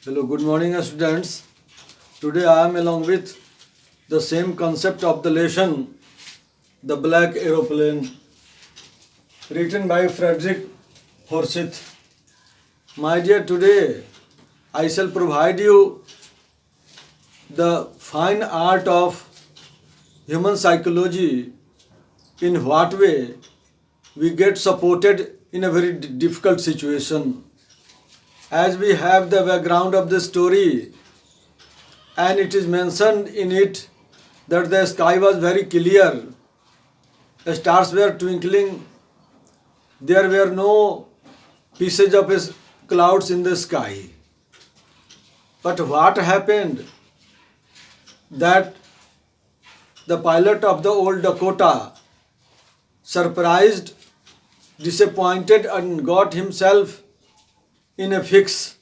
Hello, good morning, students. Today I am along with the same concept of the lesson, The Black Aeroplane, written by Frederick Forsyth. My dear, today I shall provide you the fine art of human psychology, in what way we get supported in a very difficult situation. As we have the background of the story, and it is mentioned in it that the sky was very clear, the stars were twinkling, there were no pieces of clouds in the sky. But what happened that the pilot of the old Dakota, surprised, disappointed, and got himself in a fix.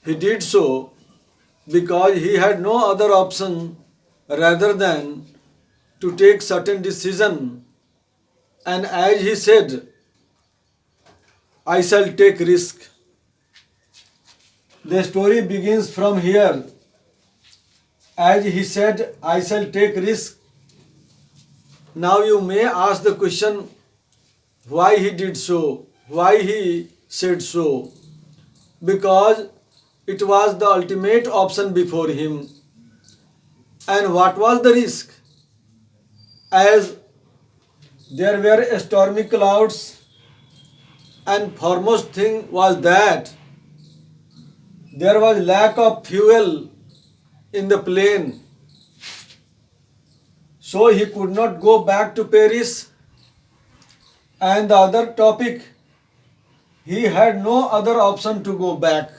He did so because he had no other option rather than to take certain decision, and as he said, I shall take risk. The story begins from here. As he said, I shall take risk. Now you may ask the question, why he did so, why he said so. Because it was the ultimate option before him. And what was the risk? As there were stormy clouds, and foremost thing was that there was lack of fuel in the plane. So he could not go back to Paris. And the other topic, he had no other option to go back.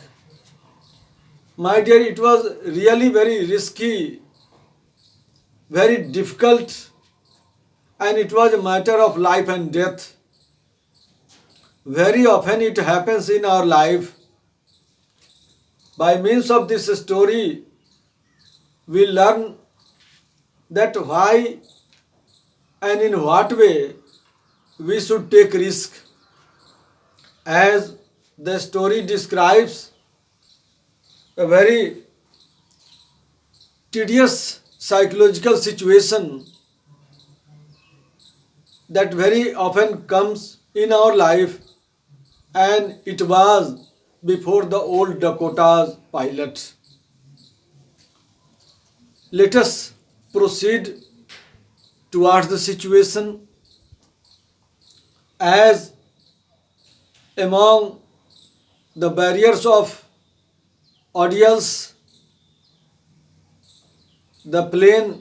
My dear, it was really very risky, very difficult, and it was a matter of life and death. Very often it happens in our life. By means of this story, we learn that why and in what way we should take risk. As the story describes a very tedious psychological situation that very often comes in our life, and it was before the old Dakota's pilot. Let us proceed towards the situation. As among the barriers of audience, the plane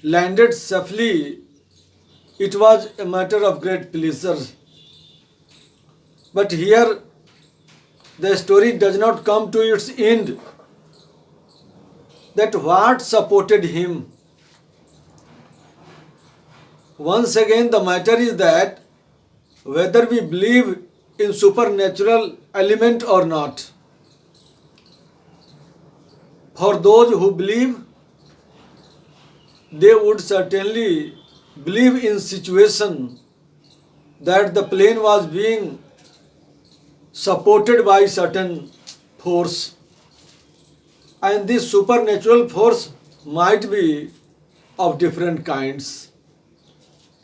landed safely. It was a matter of great pleasure. But here the story does not come to its end. That what supported him. Once again, the matter is that whether we believe in supernatural element or not. For those who believe, they would certainly believe in situation that the plane was being supported by certain force, and this supernatural force might be of different kinds.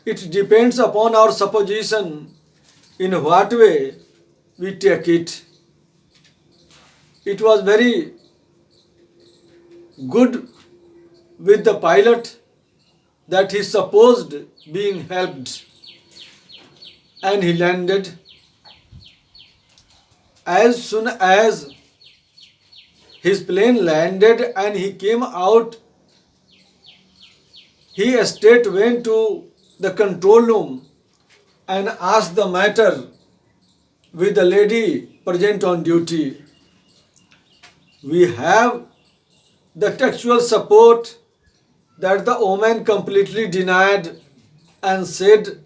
It depends upon our supposition in what way we take it. It was very good with the pilot that he supposed being helped, and he landed. As soon as his plane landed and he came out, he straight went to the control room and asked the matter with the lady present on duty. We have the textual support that the woman completely denied and said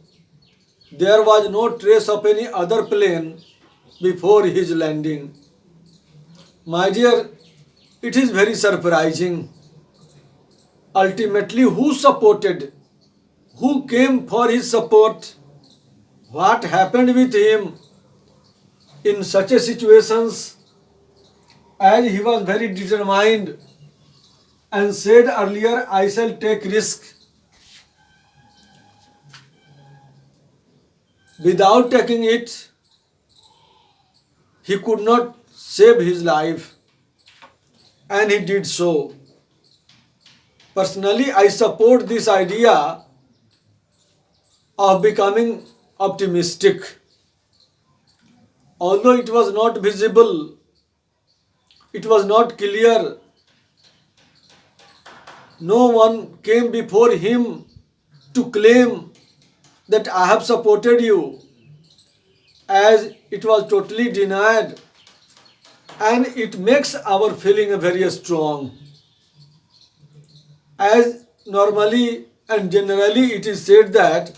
there was no trace of any other plane before his landing. My dear, it is very surprising. Ultimately, who supported? Who came for his support? What happened with him in such a situations? as he was very determined and said earlier, I shall take risk. Without taking it, he could not save his life, and he did so. Personally, I support this idea of becoming optimistic. Although it was not visible, it was not clear, no one came before him to claim that I have supported you, as it was totally denied, and it makes our feeling very strong. As normally and generally it is said that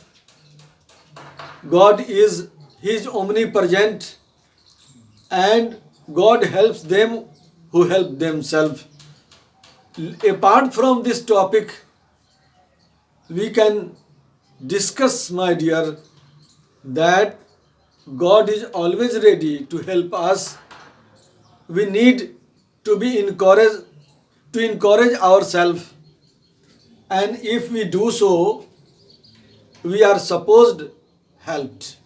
God is He is omnipresent, and God helps them who help themselves. Apart from this topic, we can discuss, my dear, that God is always ready to help us. We need to be encouraged, to encourage ourselves, and if we do so, we are supposed helped.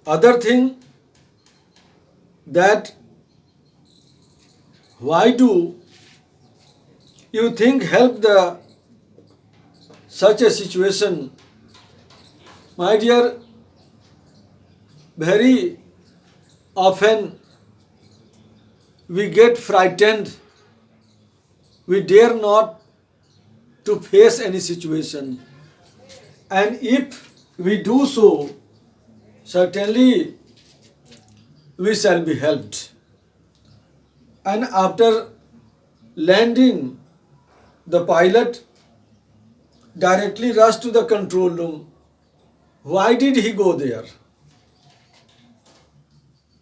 Other thing, that why do you think help the such a situation? My dear, very often we get frightened. We dare not to face any situation. And if we do so, certainly we shall be helped. And after landing, the pilot directly rushed to the control room. Why did he go there?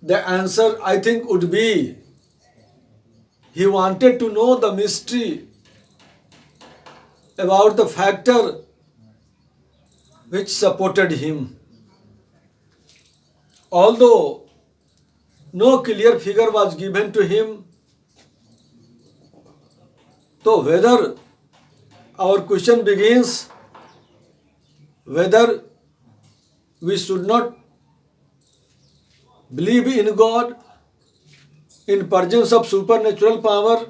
The answer, I think, would be he wanted to know the mystery about the factor which supported him. Although no clear figure was given to him, so whether our question begins whether we should not believe in God, in presence of supernatural power,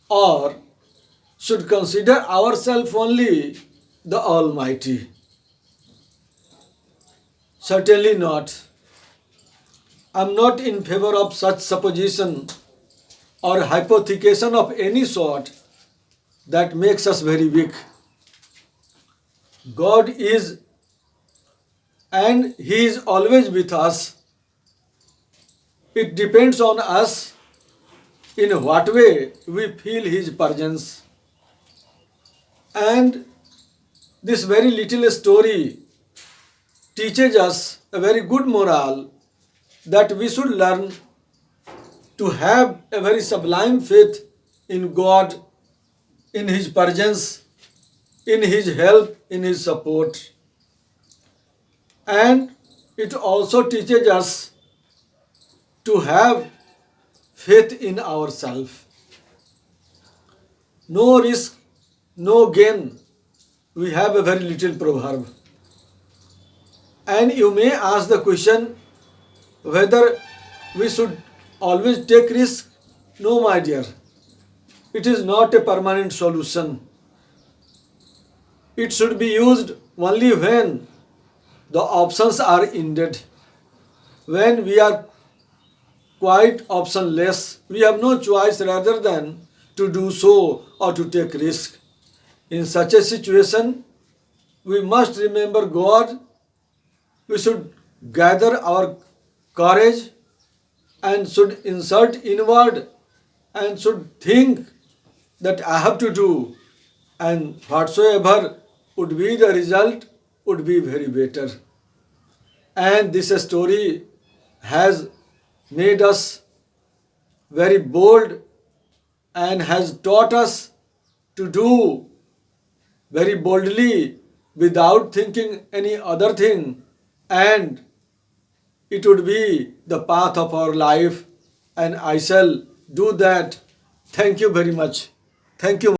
or should consider ourselves only the Almighty. Certainly not. I am not in favor of such supposition or hypothecation of any sort that makes us very weak. God is, and He is always with us. It depends on us in what way we feel His presence. And this very little story teaches us a very good moral, that we should learn to have a very sublime faith in God, in His presence, in His help, in His support. And it also teaches us to have faith in ourselves. No risk, no gain. We have a very little proverb. And you may ask the question whether we should always take risk. No, my dear. It is not a permanent solution. It should be used only when the options are ended. When we are quite optionless, we have no choice rather than to do so or to take risk. In such a situation, we must remember God. We should gather our courage and should insert inward and should think that I have to do, and whatsoever would be the result would be very better. And this story has made us very bold and has taught us to do very boldly without thinking any other thing, and it would be the path of our life, and I shall do that. Thank you very much. Thank you.